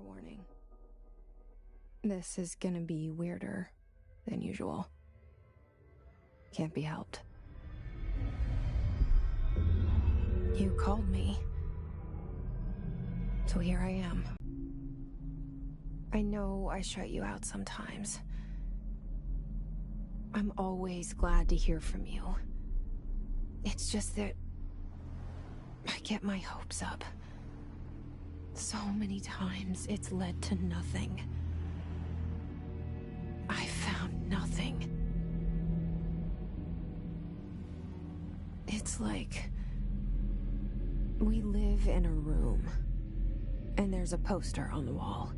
Warning. This is gonna be weirder than usual. Can't be helped. You called me. So here I am. I know I shut you out sometimes. I'm always glad to hear from you. It's just that I get my hopes up. So many times it's led to nothing. I found nothing. It's like we live in a room, and there's a poster on the wall.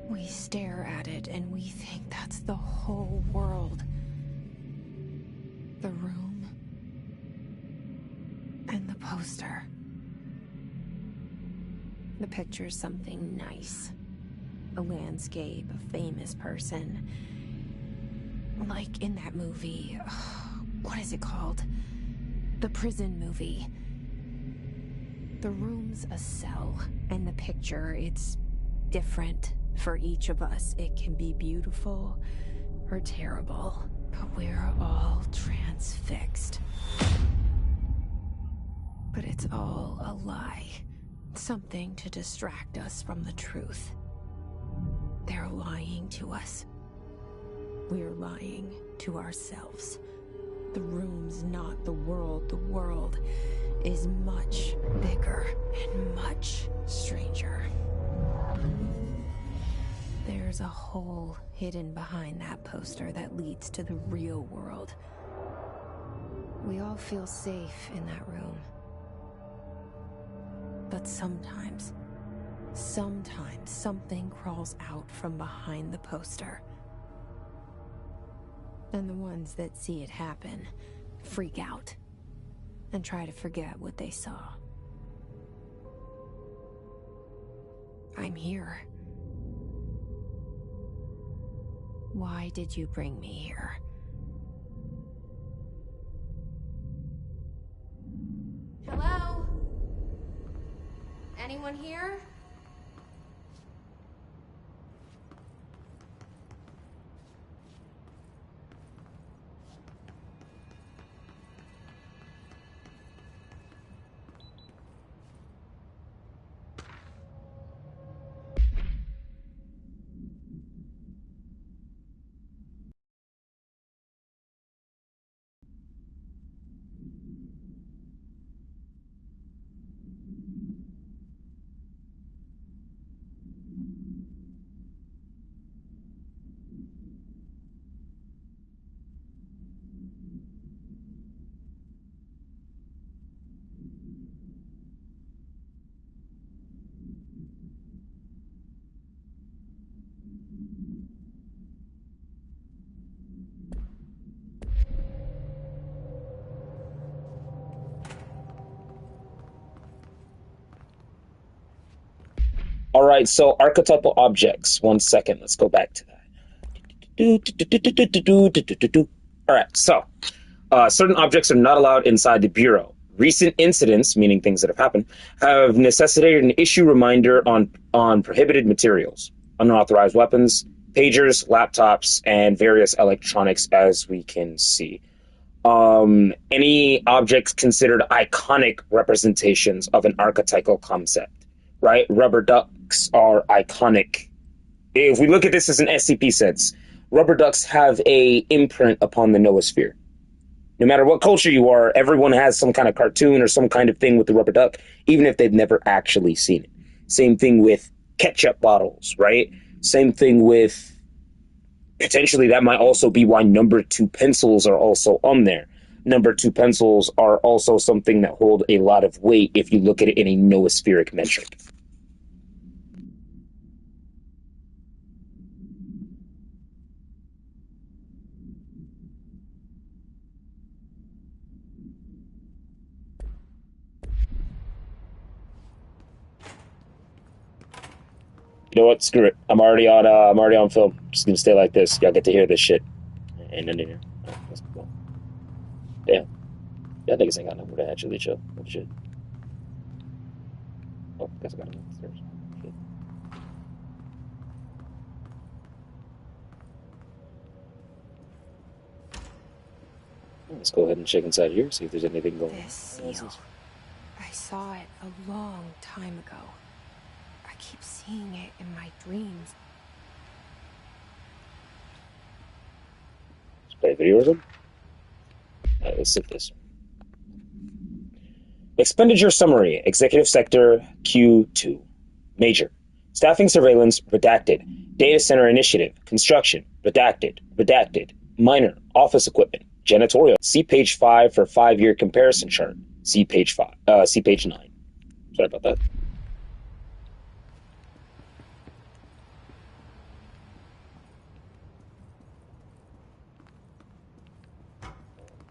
We stare at it, and we think that's the whole world. The room and the poster. The picture's something nice. A landscape, a famous person. Like in that movie, what is it called? The prison movie. The room's a cell, and the picture, it's different for each of us. It can be beautiful or terrible, but we're all transfixed. But it's all a lie. Something to distract us from the truth. They're lying to us. We're lying to ourselves. The room's not the world. The world is much bigger and much stranger. There's a hole hidden behind that poster that leads to the real world. We all feel safe in that room. But sometimes something crawls out from behind the poster. And the ones that see it happen freak out and try to forget what they saw. I'm here. Why did you bring me here? Hello? Anyone here? All right, so archetypal objects. 1 second, let's go back to that. All right, so certain objects are not allowed inside the Bureau. Recent incidents, meaning things that have happened, have necessitated an issue reminder on prohibited materials, unauthorized weapons, pagers, laptops, and various electronics, as we can see. Any objects considered iconic representations of an archetypal concept, right? Rubber ducks are iconic. If we look at this as an SCP sense, rubber ducks have a imprint upon the noosphere. No matter what culture you are, everyone has some kind of cartoon or some kind of thing with the rubber duck, even if they've never actually seen it. Same thing with ketchup bottles, right? Same thing with, potentially that might also be why number 2 pencils are also on there. Number 2 pencils are also something that hold a lot of weight if you look at it in a noospheric metric. You know what? Screw it. I'm already on film. Just gonna stay like this. Y'all get to hear this shit. And then let's go. Damn. Y'all niggas ain't got nowhere to actually chill. Oh shit. Oh, guess I gotta go upstairs. Shit. Let's go ahead and check inside here, see if there's anything going on. This seal. I saw it a long time ago. I keep seeing it in my dreams. Let's play a video or something. Alright, let's sip this. Expenditure summary. Executive sector Q2. Major. Staffing surveillance, redacted. Data center initiative, construction, redacted, redacted. Minor, office equipment, janitorial. See page 5 for 5-year comparison chart. See page 5. See page 9. Sorry about that.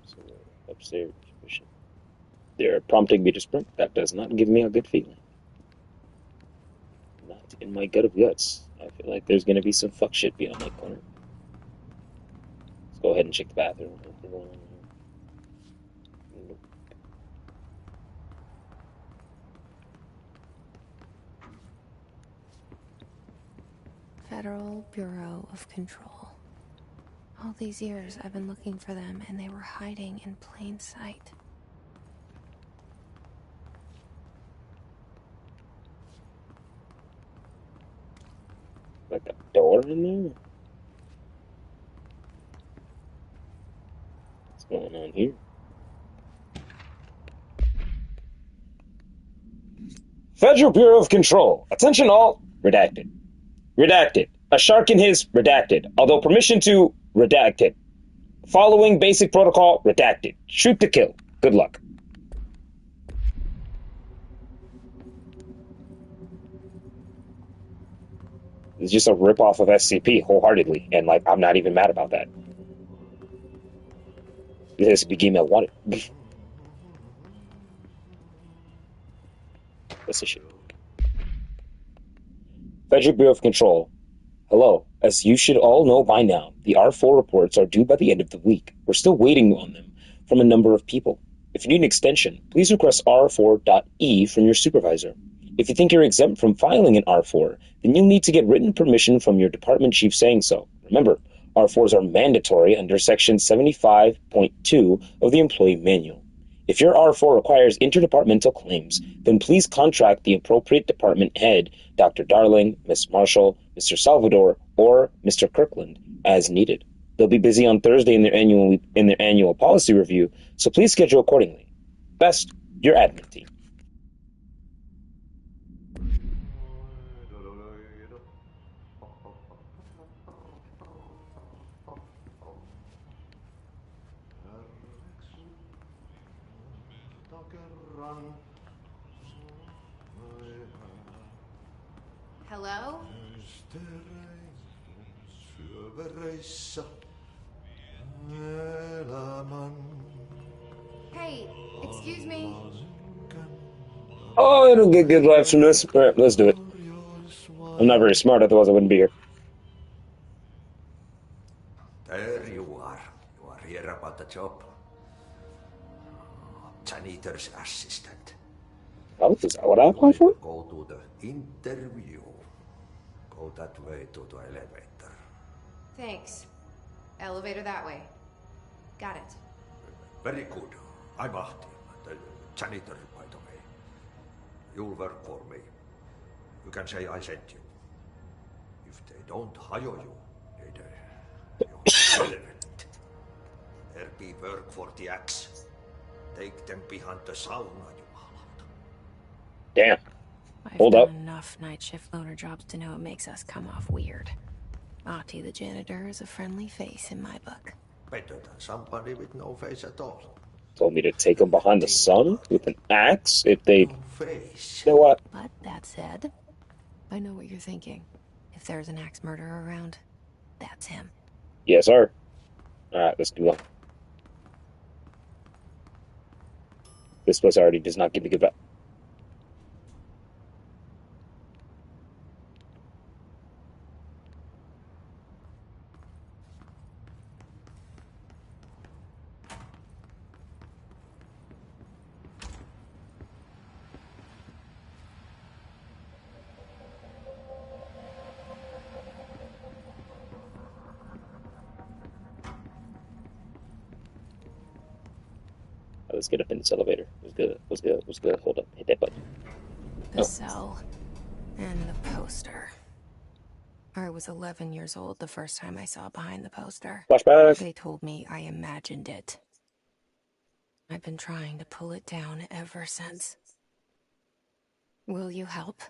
So upstairs. They're prompting me to sprint. That does not give me a good feeling. Not in my gut of guts. I feel like there's gonna be some fuck shit beyond that corner. Let's go ahead and check the bathroom. Federal Bureau of Control. All these years I've been looking for them and they were hiding in plain sight. Like a door in there? What's going on here? Federal Bureau of Control. Attention all. Redacted. Redacted. A shark in his. Redacted. Although permission to. Redacted. Following basic protocol. Redacted. Shoot to kill. Good luck. It's just a ripoff of SCP wholeheartedly, and like I'm not even mad about that. The SCP game I wanted. What's this shit? Federal Bureau of Control. Hello. As you should all know by now, the R4 reports are due by the end of the week. We're still waiting on them from a number of people. If you need an extension, please request R4.E from your supervisor. If you think you're exempt from filing an R4, then you'll need to get written permission from your department chief saying so. Remember, R4s are mandatory under Section 75.2 of the Employee Manual. If your R4 requires interdepartmental claims, then please contract the appropriate department head, Dr. Darling, Miss Marshall, Mr. Salvador, or Mr. Kirkland, as needed. They'll be busy on Thursday in their annual policy review, so please schedule accordingly. Best, your admin team. Hello? Hey, excuse me. Oh, it'll get good vibes from this. All right, let's do it. I'm not very smart, otherwise I wouldn't be here. There you are. You are here about the job. Janitor's assistant. Oh, is that what I applied for? Go to the interview. Go that way to the elevator. Thanks. Elevator that way. Got it. Very good. I'm Ahti, the janitor, by the way. You'll work for me. You can say I sent you. If they don't hire you, you're irrelevant. There be work for the axe. Take them behind the sauna, jumalauta. Damn. I've Hold done up. enough night shift loner jobs to know it makes us come off weird. Ahti the janitor is a friendly face in my book. Better than somebody with no face at all. Told me to take them behind the sun with an axe if they... No face. You know what? But that said, I know what you're thinking. If there's an axe murderer around, that's him. Yes, sir. Alright, let's do it. This place already does not give me good vibe. Let's get up in this elevator. What's good? What's good? What's good? Hold up. Hit that button. The cell. And the poster. I was 11 years old the first time I saw behind the poster. Flashback. They told me I imagined it. I've been trying to pull it down ever since. Will you help?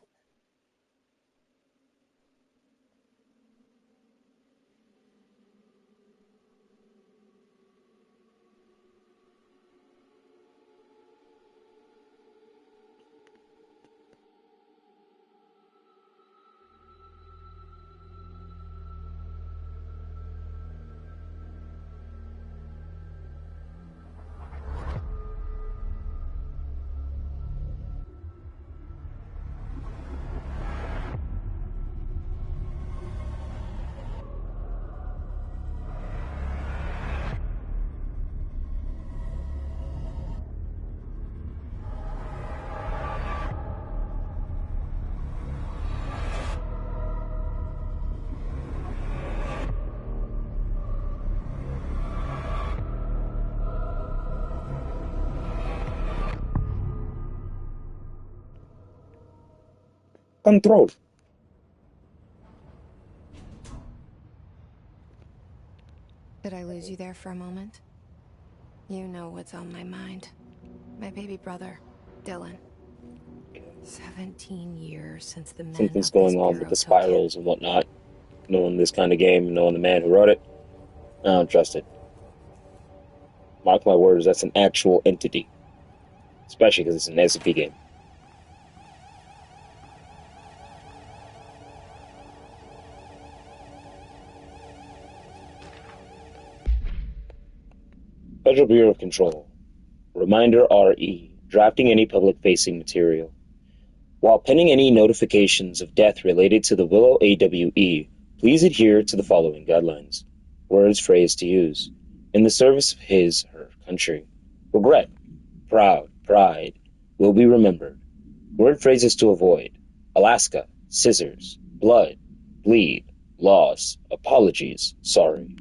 Control. Did I lose you there for a moment? You know what's on my mind. My baby brother, Dylan. 17 years since the men Something's of going this on bureau with the took him. spirals and whatnot. Knowing this kind of game, knowing the man who wrote it, I don't trust it. Mark my words, that's an actual entity. Especially because it's an SCP game. Federal Bureau of Control. Reminder RE. Drafting any public-facing material. While penning any notifications of death related to the Willow AWE, please adhere to the following guidelines. Words, phrase to use. In the service of his, her country. Regret. Proud. Pride. Will be remembered. Word phrases to avoid. Alaska. Scissors. Blood. Bleed. Loss. Apologies. Sorry.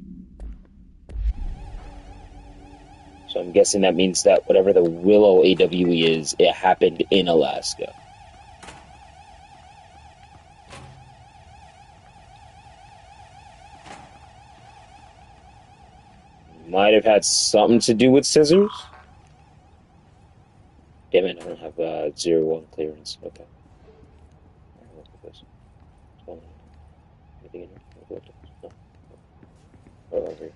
So I'm guessing that means that whatever the Willow AWE is, it happened in Alaska. Might have had something to do with scissors? Damn it, I don't have 0-1 clearance. Okay. Alright, look at this. What's going on? Anything in here? No. What over here?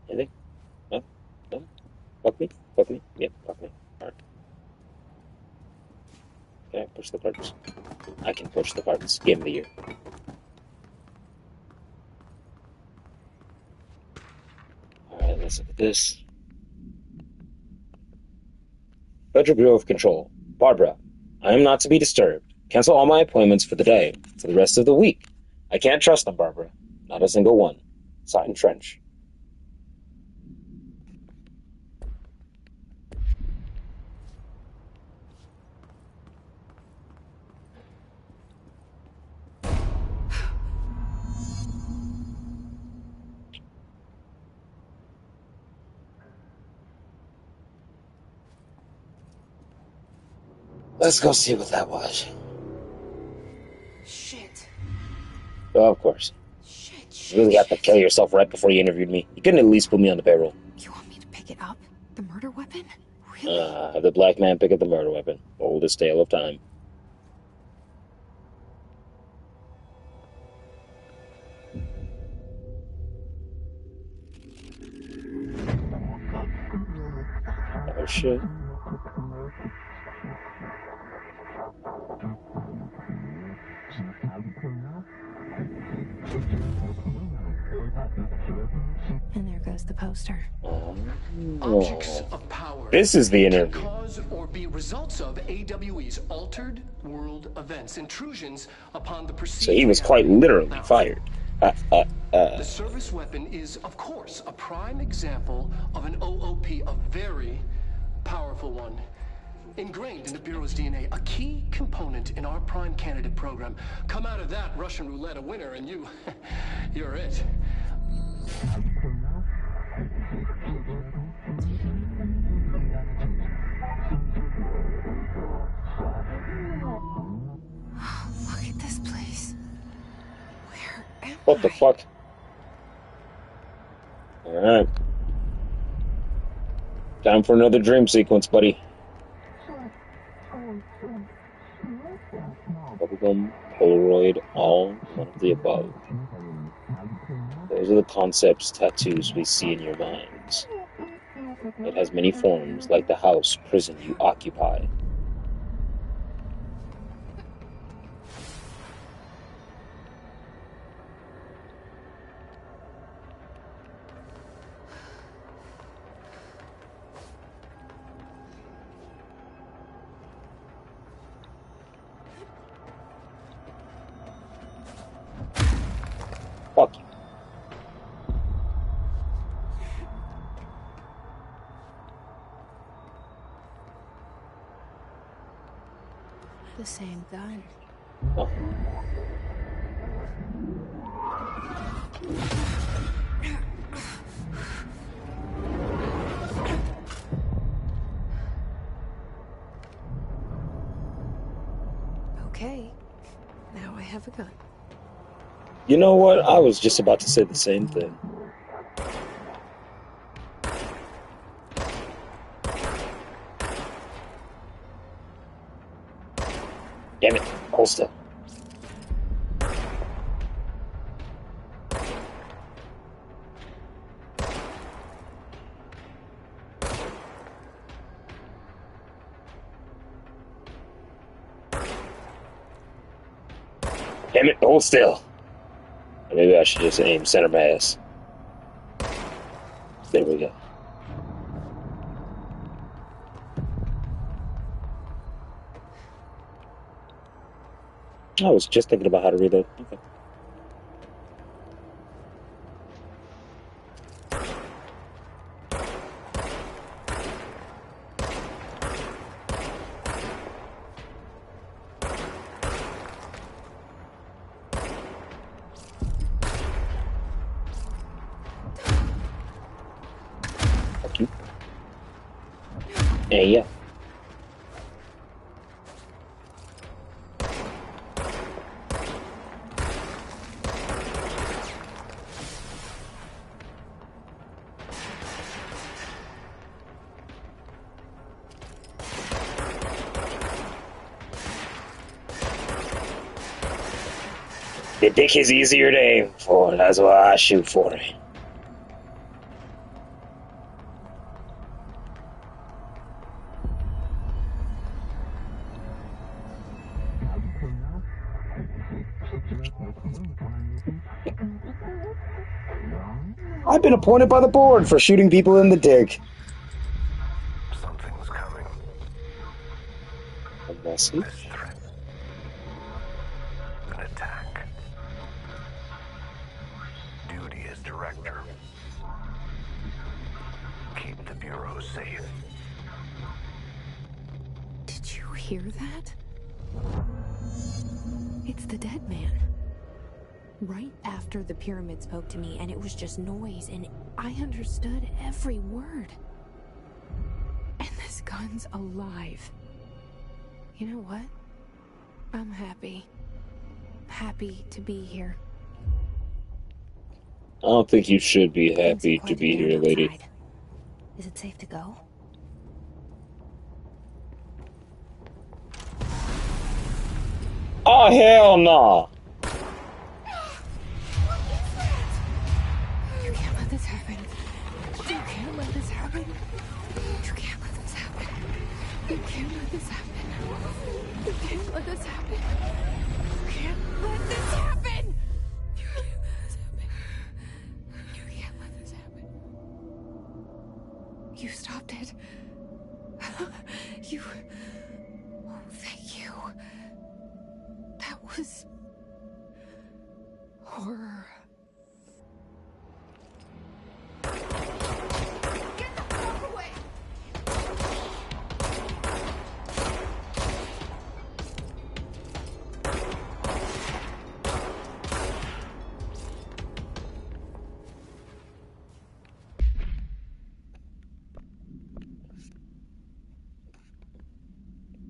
Anything? No? No? Fuck me? Fuck me? Yep, fuck me. Alright. Can I push the buttons? I can push the buttons. Give me the year. Alright, let's look at this. Federal Bureau of Control. Barbara, I am not to be disturbed. Cancel all my appointments for the day, for the rest of the week. I can't trust them, Barbara. Not a single one. Signed Trench. Let's go see what that was. Shit. Oh, of course. Shit. You really got to kill yourself right before you interviewed me. You couldn't at least put me on the payroll. You want me to pick it up? The murder weapon? Really? Have the black man pick up the murder weapon. Oldest tale of time. Oh, shit. And there goes the poster. Objects of power. This is the interview. Can cause or be results of AWE's altered world events, intrusions upon the perceived. So he was quite literally Now, fired. The service weapon is, of course, a prime example of an OOP, a very powerful one. Ingrained in the Bureau's DNA, a key component in our prime candidate program. Come out of that Russian roulette a winner, and you're it. What the fuck? Alright. Time for another dream sequence, buddy. Bubblegum, Polaroid, all one of the above. Those are the concepts, tattoos we see in your minds. It has many forms, like the house, prison you occupy. Fuck you. The same gun. Oh. Okay. Now I have a gun. You know what? I was just about to say the same thing. Damn it. Hold still. Damn it. Hold still. Maybe I should just aim center mass. There we go. I was just thinking about how to reload. Okay. Fuck you. Hey, yeah. The dick is easier to aim for, that's why I shoot for it. I've been appointed by the board for shooting people in the dick. Something's coming. A message? Threat. An attack. Duty as director. Keep the Bureau safe. Did you hear that? It's the dead man. Right after the pyramid spoke to me, and it was just noise, and I understood every word. And this gun's alive. You know what? I'm happy. Happy to be here. I don't think you should be happy Quite to a be man here, lady. outside. Is it safe to go? Oh, hell no! You can't let this happen. You can't let this happen. You can't let this happen. You can't let this happen. You can't let this happen. You can't let this happen. You can't let this happen. You can't let this happen. You stopped it. You... Oh, thank you. That was... horror. Get the fuck away!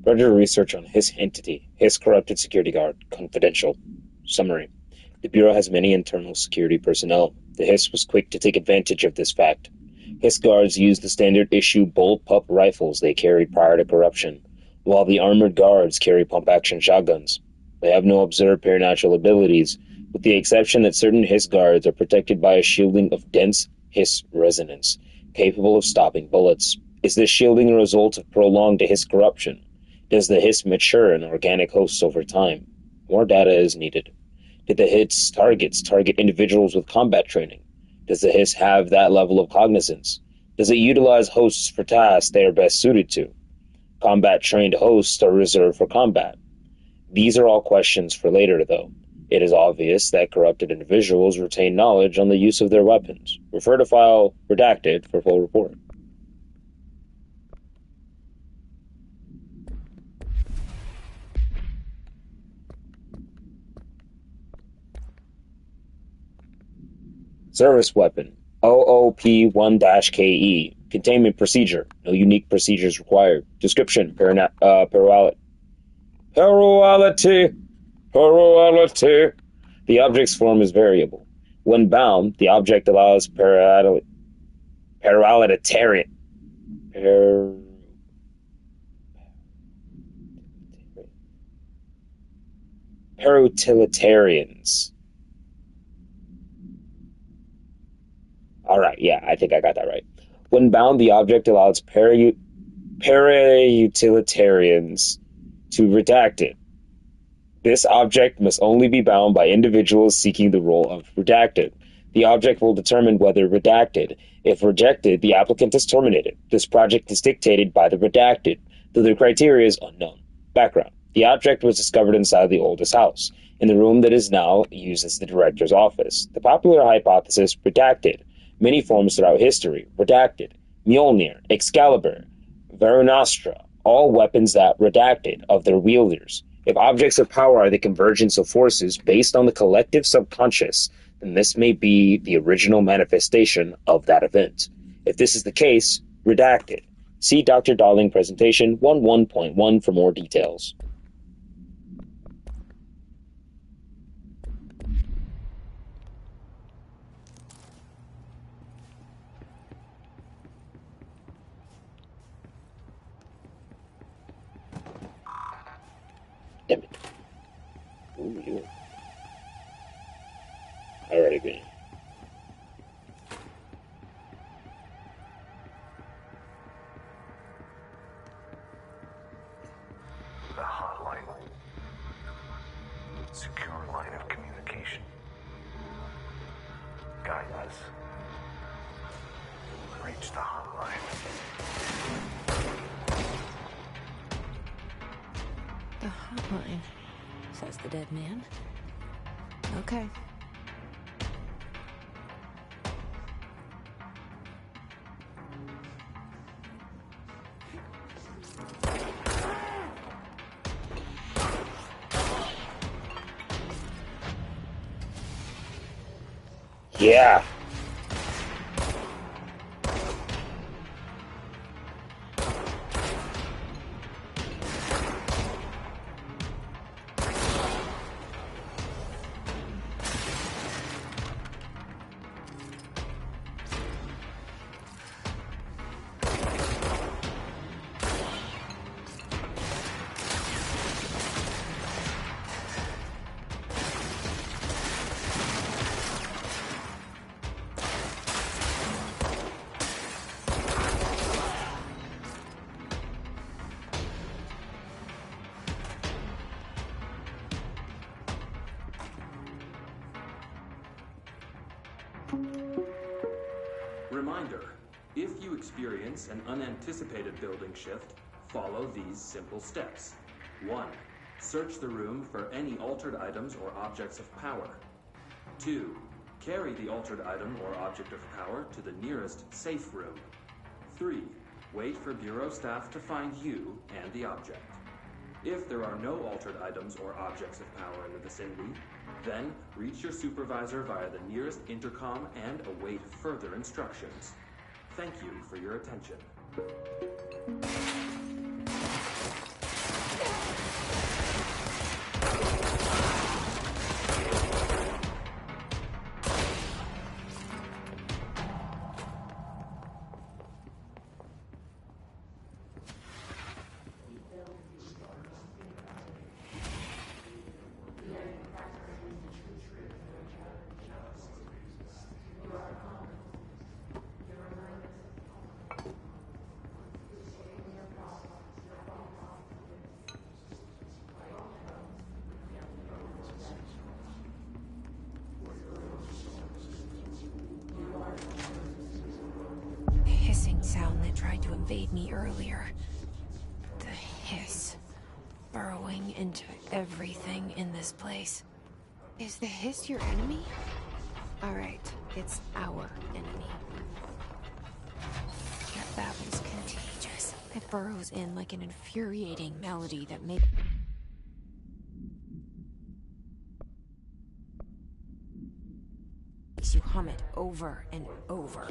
Further research on his entity, his corrupted security guard, confidential. Summary. The Bureau has many internal security personnel. The Hiss was quick to take advantage of this fact. Hiss guards used the standard-issue bullpup rifles they carried prior to corruption, while the armored guards carry pump-action shotguns. They have no observed paranatural abilities, with the exception that certain Hiss guards are protected by a shielding of dense Hiss resonance, capable of stopping bullets. Is this shielding a result of prolonged Hiss corruption? Does the Hiss mature in organic hosts over time? More data is needed. Did the Hiss target individuals with combat training? Does the Hiss have that level of cognizance? Does it utilize hosts for tasks they are best suited to? Combat-trained hosts are reserved for combat. These are all questions for later, though. It is obvious that corrupted individuals retain knowledge on the use of their weapons. Refer to file redacted for full report. Service weapon, OOP-1-KE. Containment procedure. No unique procedures required. Description, parallelity. The object's form is variable. When bound, the object allows parutilitarians. Alright, yeah, I think I got that right. When bound, the object allows parautilitarians to redact it. This object must only be bound by individuals seeking the role of redacted. The object will determine whether redacted. If rejected, the applicant is terminated. This project is dictated by the redacted, though the criteria is unknown. Background. The object was discovered inside the oldest house, in the room that is now used as the director's office. The popular hypothesis, redacted, many forms throughout history, redacted, Mjolnir, Excalibur, Varanastra, all weapons that redacted of their wielders. If objects of power are the convergence of forces based on the collective subconscious, then this may be the original manifestation of that event. If this is the case, redacted. See Dr. Darling presentation 11.1 for more details. Damn it. Ooh, you. Alright, green. The hotline. Secure line of communication. Guide us. Reach the hotline. The hotline, says the dead man. Okay. Yeah. Reminder, if you experience an unanticipated building shift, follow these simple steps. 1. Search the room for any altered items or objects of power. 2. Carry the altered item or object of power to the nearest safe room. 3. Wait for Bureau staff to find you and the object. If there are no altered items or objects of power in the vicinity, then reach your supervisor via the nearest intercom and await further instructions. Thank you for your attention. tried to invade me earlier. The hiss. Burrowing into everything in this place. Is the hiss your enemy? Alright, it's our enemy. That babble's contagious. It burrows in like an infuriating melody that makes you hum it over and over.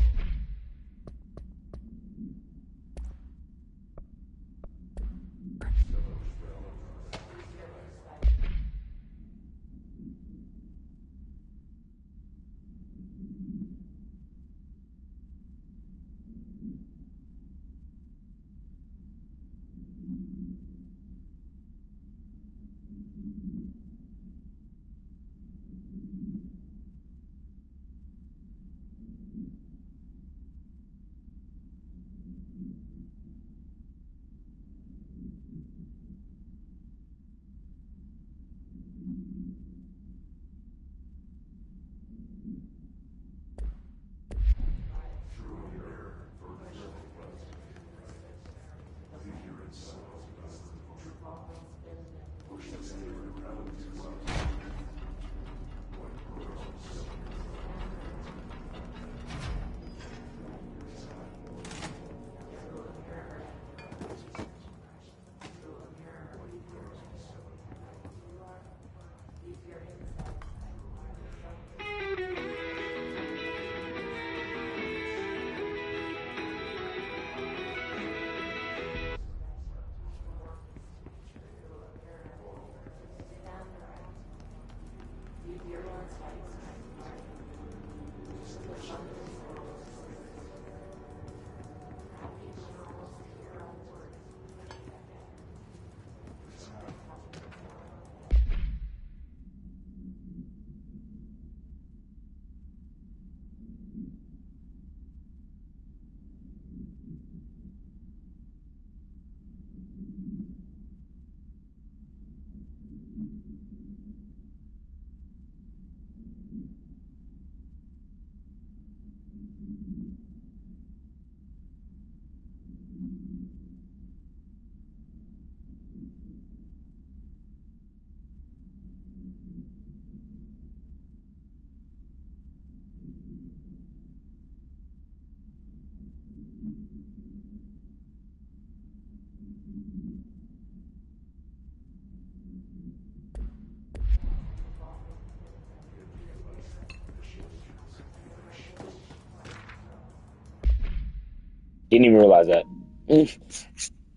Didn't even realize that.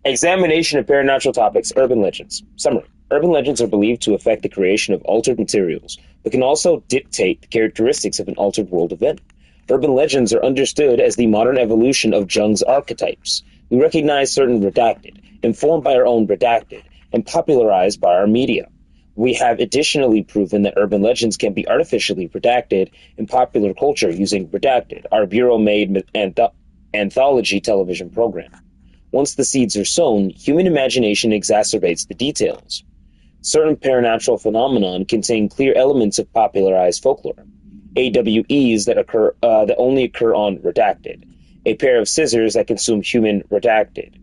Examination of Paranormal Topics, Urban Legends. Summary. Urban legends are believed to affect the creation of altered materials, but can also dictate the characteristics of an altered world event. Urban legends are understood as the modern evolution of Jung's archetypes. We recognize certain redacted, informed by our own redacted, and popularized by our media. We have additionally proven that urban legends can be artificially redacted in popular culture using Redacted, our Bureau-made anthology television program. Once the seeds are sown, human imagination exacerbates the details. Certain paranormal phenomena contain clear elements of popularized folklore. AWEs that only occur on Redacted. A pair of scissors that consume human Redacted.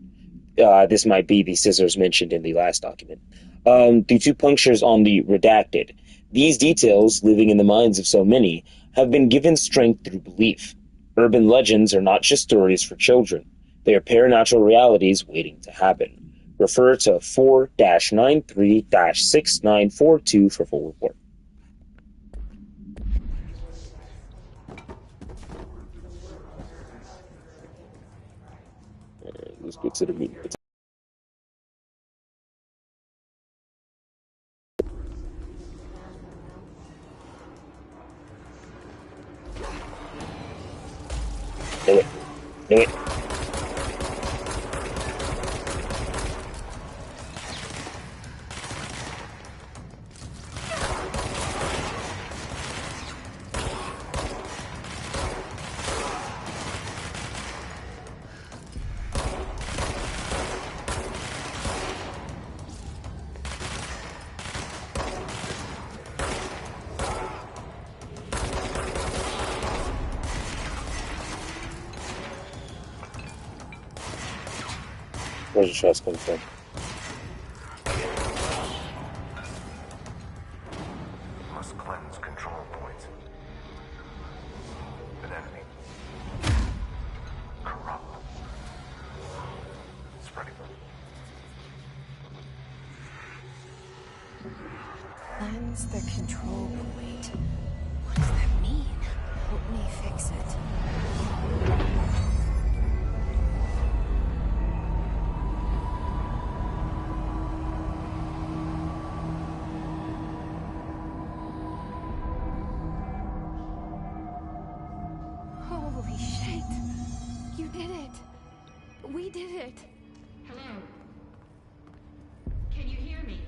This might be the scissors mentioned in the last document. The two punctures on the Redacted. These details, living in the minds of so many, have been given strength through belief. Urban legends are not just stories for children. They are paranormal realities waiting to happen. Refer to 4-93-6942 for full report. Let's get to the meeting. Do it. Do it. Where's the shots coming from? Must cleanse control points. An enemy. Corrupt. Spreading. Cleanse the control point. What does that mean? Help me fix it. Holy shit! You did it! We did it! Hello? Can you hear me?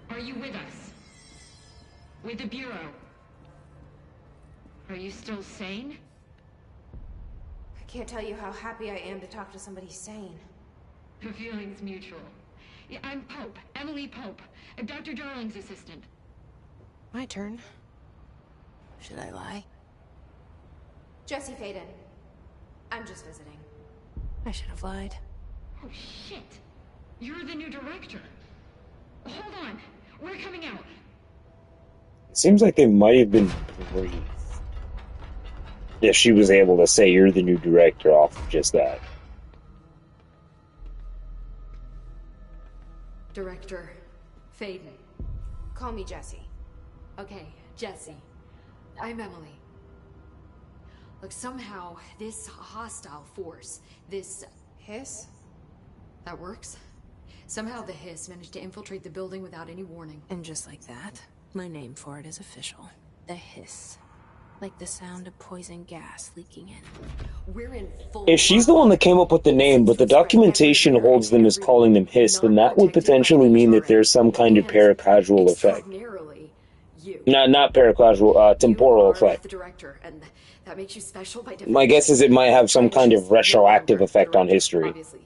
Are you with us? With the Bureau? Are you still sane? I can't tell you how happy I am to talk to somebody sane. The feeling's mutual. Yeah, I'm Pope, Emily Pope, Dr. Darling's assistant. My turn. Should I lie? Jesse Faden. I'm just visiting. I should have lied. Oh, shit. You're the new director. Hold on. We're coming out. It seems like they might have been brief. If she was able to say you're the new director off of just that. Director Faden. Call me Jesse. Okay, Jesse. I'm Emily. Look, somehow this hostile force, this Hiss? that works. Somehow the hiss managed to infiltrate the building without any warning. And just like that, my name for it is official. The hiss. Like the sound of poison gas leaking in. We're in full. If she's the one that came up with the name, but the documentation holds them as calling them hiss, then that would potentially mean that there's some kind of paracasual effect. Extraordinarily, you. Not paracasual, temporal You are effect. the director, and that makes you special by My guess is it might have some kind of retroactive effect on history. Obviously.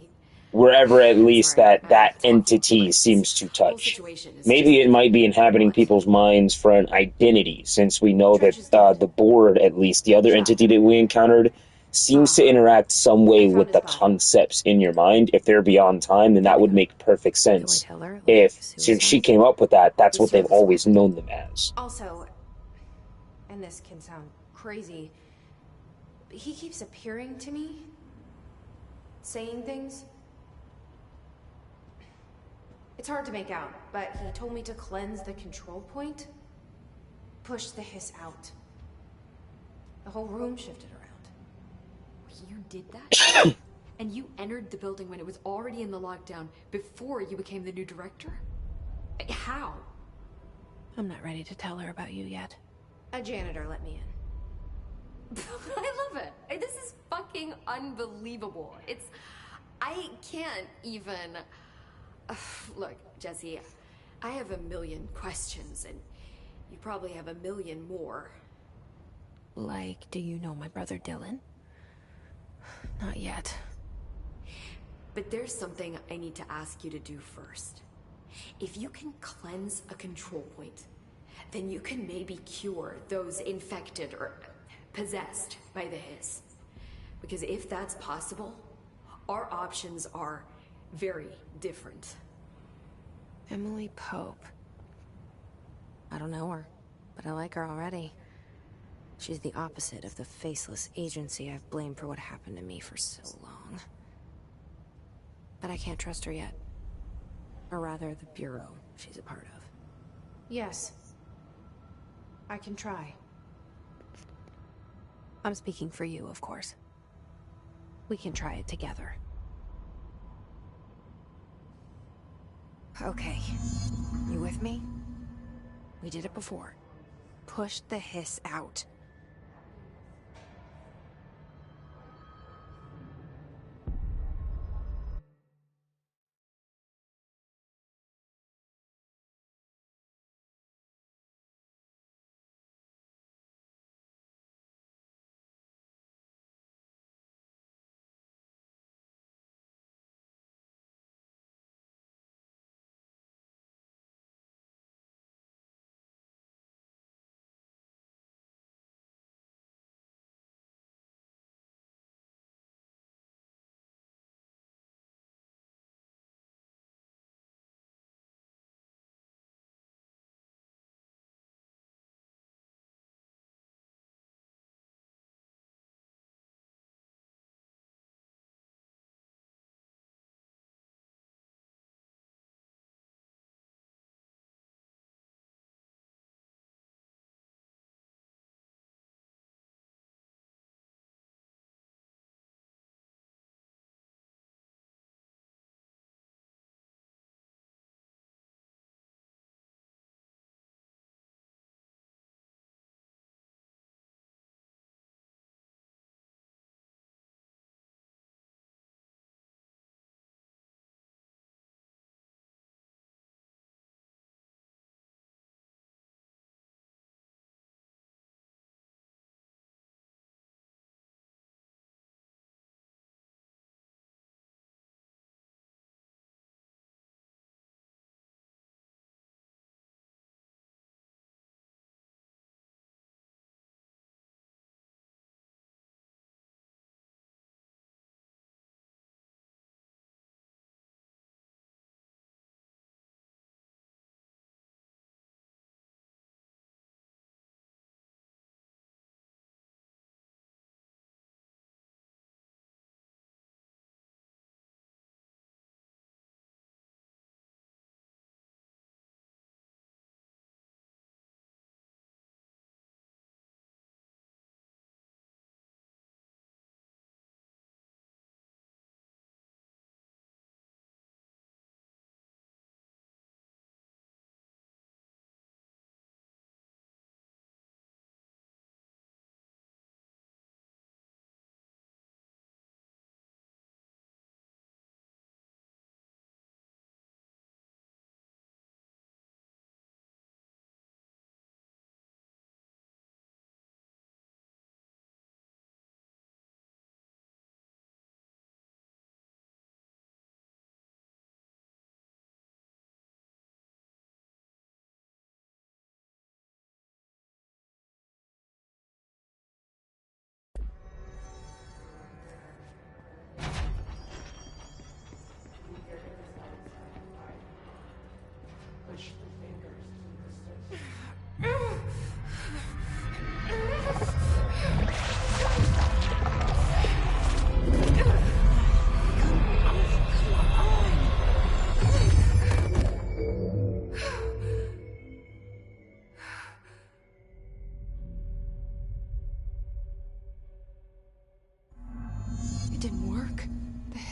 Wherever at least Sorry, that it's awful, entity but seems to this whole touch. situation is Maybe just it might be inhabiting what? people's minds for an identity, since we know that Trench is dead. the board, at least the other Yeah. entity that we encountered, seems to interact some way I found with his the body. concepts in your mind. If they're beyond time, then that would make perfect sense. tell her, like, If, since suicide? she came up with that, that's The what they've service always weapon. known them as. Also, and this can sound crazy, but he keeps appearing to me, saying things. It's hard to make out, but he told me to cleanse the control point, push the hiss out. The whole room shifted around. You did that? And you entered the building when it was already in the lockdown before you became the new director? How? I'm not ready to tell her about you yet. A janitor let me in. I love it. This is fucking unbelievable. I can't even... Look, Jesse, I have a million questions, and you probably have a million more. Like, do you know my brother Dylan? Not yet. But there's something I need to ask you to do first. If you can cleanse a control point, then you can maybe cure those infected or possessed by the hiss. Because if that's possible, our options are very different. Emily Pope. I don't know her, but I like her already. She's the opposite of the faceless agency I've blamed for what happened to me for so long. But I can't trust her yet. Or rather, the Bureau she's a part of. Yes. I can try. I'm speaking for you, of course. We can try it together. Okay. You with me? We did it before. Push the hiss out.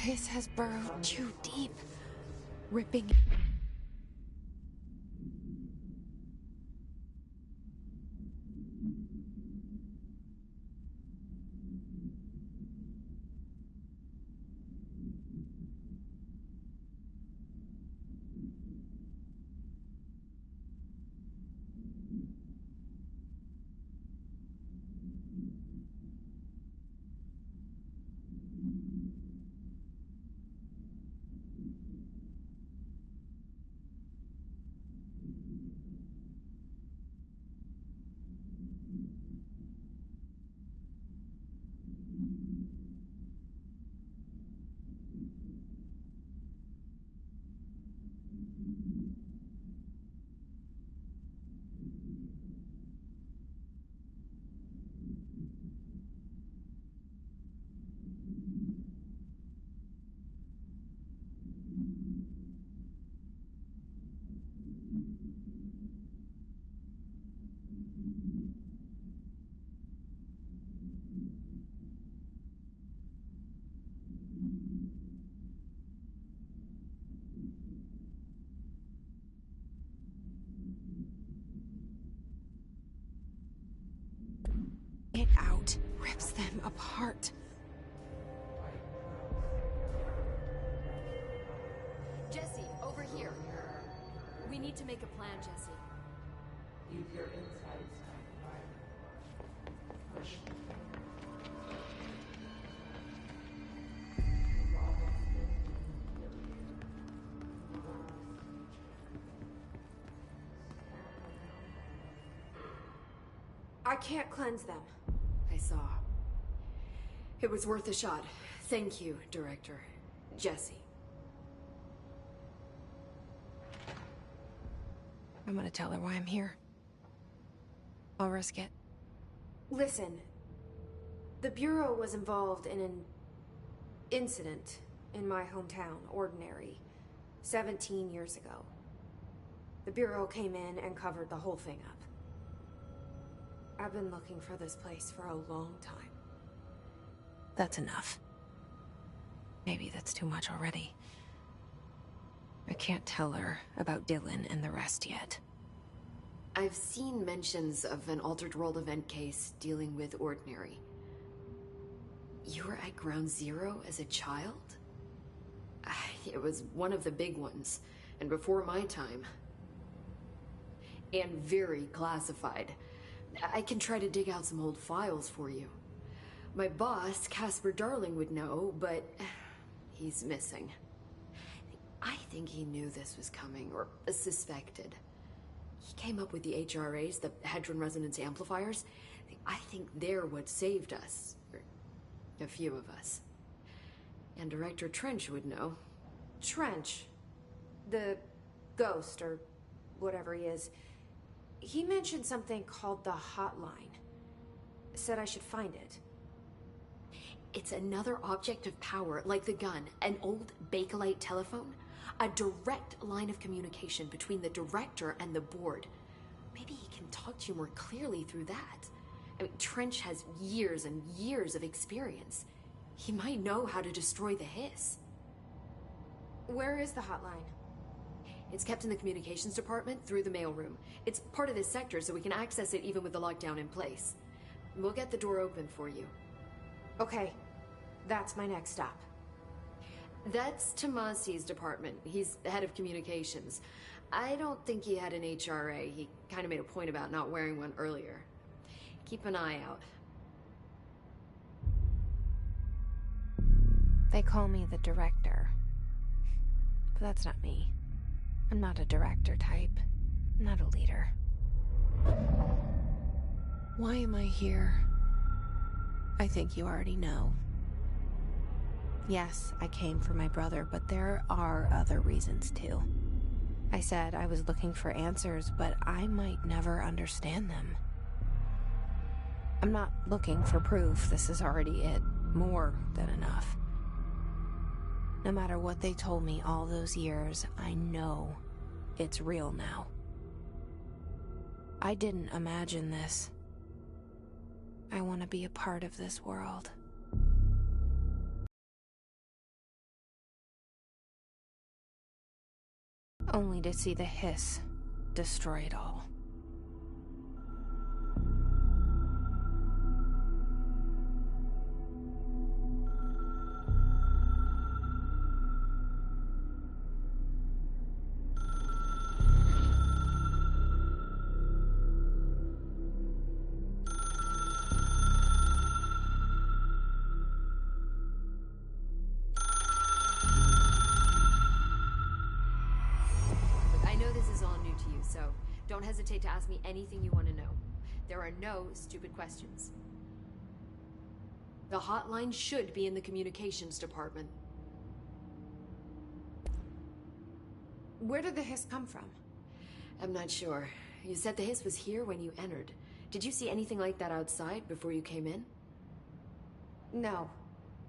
Hiss has burrowed too deep, ripping. It out, rips them apart. Jesse, over here. We need to make a plan, Jesse. I can't cleanse them. I saw. It was worth a shot. Thank you, Director. Jesse. I'm gonna tell her why I'm here. I'll risk it. Listen, the Bureau was involved in an incident in my hometown, Ordinary, 17 years ago. The Bureau came in and covered the whole thing up. I've been looking for this place for a long time. That's enough. Maybe that's too much already. I can't tell her about Dylan and the rest yet. I've seen mentions of an Altered World event case dealing with Ordinary. You were at Ground Zero as a child? It was one of the big ones, and before my time. And very classified. I can try to dig out some old files for you. My boss, Casper Darling, would know, but he's missing. I think he knew this was coming, or suspected. He came up with the HRAs, the Hadron Resonance Amplifiers. I think they're what saved us. Or a few of us. And Director Trench would know. Trench, the ghost, or whatever he is, he mentioned something called the Hotline. Said I should find it. It's another object of power, like the gun, an old Bakelite telephone. A direct line of communication between the director and the board. Maybe he can talk to you more clearly through that. I mean, Trench has years and years of experience. He might know how to destroy the Hiss. Where is the hotline? It's kept in the communications department through the mailroom. It's part of this sector, so we can access it even with the lockdown in place. We'll get the door open for you. Okay, that's my next stop. That's Tomasi's department. He's the head of communications. I don't think he had an HRA. He kind of made a point about not wearing one earlier. Keep an eye out. They call me the director. But that's not me. I'm not a director type. I'm not a leader. Why am I here? I think you already know. Yes, I came for my brother, but there are other reasons too. I said I was looking for answers, but I might never understand them. I'm not looking for proof. This is already it. More than enough. No matter what they told me all those years, I know it's real now. I didn't imagine this. I want to be a part of this world. Only to see the hiss destroy it all. I know this is all new to you, so don't hesitate to ask me anything you want to know. There are no stupid questions. The hotline should be in the communications department. Where did the hiss come from? I'm not sure. You said the hiss was here when you entered. Did you see anything like that outside before you came in? No.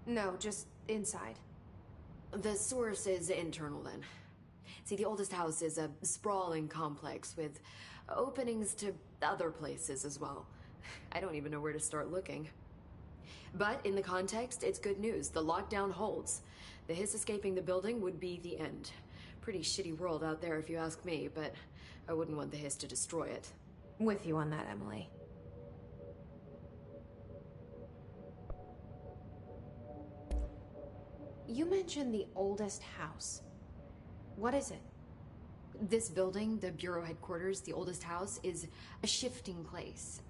No, just inside. The source is internal then. See, the oldest house is a sprawling complex with openings to other places as well. I don't even know where to start looking. But in the context, it's good news. The lockdown holds. The hiss escaping the building would be the end. Pretty shitty world out there if you ask me, but I wouldn't want the hiss to destroy it. With you on that, Emily. You mentioned the oldest house. What is it? This building, the Bureau headquarters, the oldest house, is a shifting place.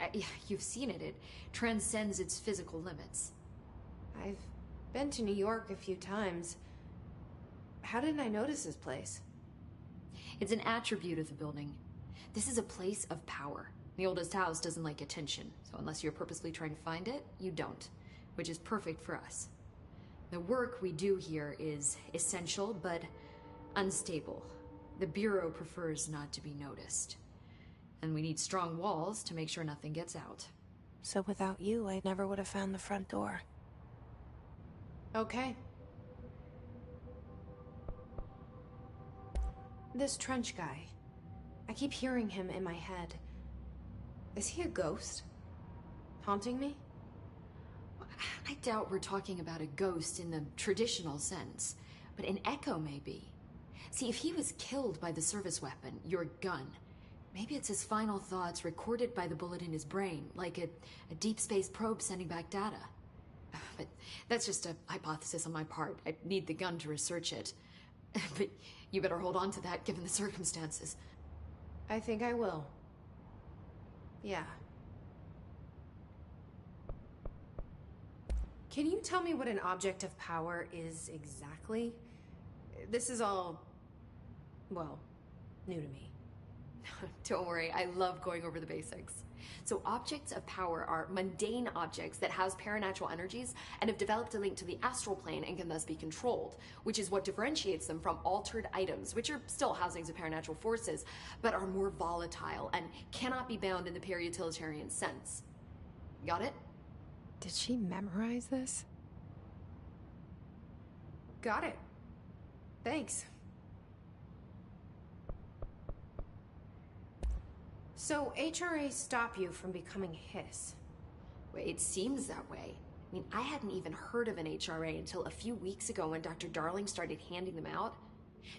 You've seen it. It transcends its physical limits. I've been to New York a few times. How didn't I notice this place? It's an attribute of the building. This is a place of power. The oldest house doesn't like attention, so unless you're purposely trying to find it, you don't, which is perfect for us. The work we do here is essential, but unstable. The Bureau prefers not to be noticed. And we need strong walls to make sure nothing gets out. So without you, I never would have found the front door. Okay. This Trench guy. I keep hearing him in my head. Is he a ghost? Haunting me? I doubt we're talking about a ghost in the traditional sense, but an echo maybe. See, if he was killed by the service weapon, your gun, maybe it's his final thoughts recorded by the bullet in his brain, like a deep space probe sending back data. But that's just a hypothesis on my part. I need the gun to research it. But you better hold on to that given the circumstances. I think I will. Yeah. Can you tell me what an object of power is exactly? This is all, well, new to me. Don't worry, I love going over the basics. So objects of power are mundane objects that house paranatural energies and have developed a link to the astral plane and can thus be controlled, which is what differentiates them from altered items, which are still housings of paranatural forces, but are more volatile and cannot be bound in the peri-utilitarian sense. Got it? Did she memorize this? Got it. Thanks. So HRA stop you from becoming Hiss? Well, it seems that way. I mean, I hadn't even heard of an HRA until a few weeks ago when Dr. Darling started handing them out.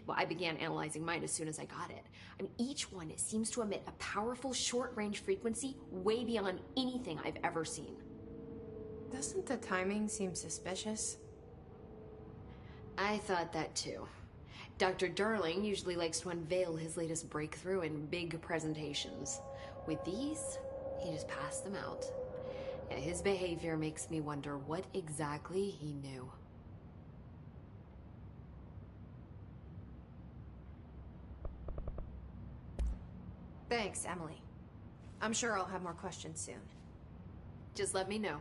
Well, I began analyzing mine as soon as I got it. I mean, each one seems to emit a powerful short-range frequency way beyond anything I've ever seen. Doesn't the timing seem suspicious? I thought that too. Dr. Darling usually likes to unveil his latest breakthrough in big presentations. With these, he just passed them out. Yeah, his behavior makes me wonder what exactly he knew. Thanks, Emily. I'm sure I'll have more questions soon. Just let me know.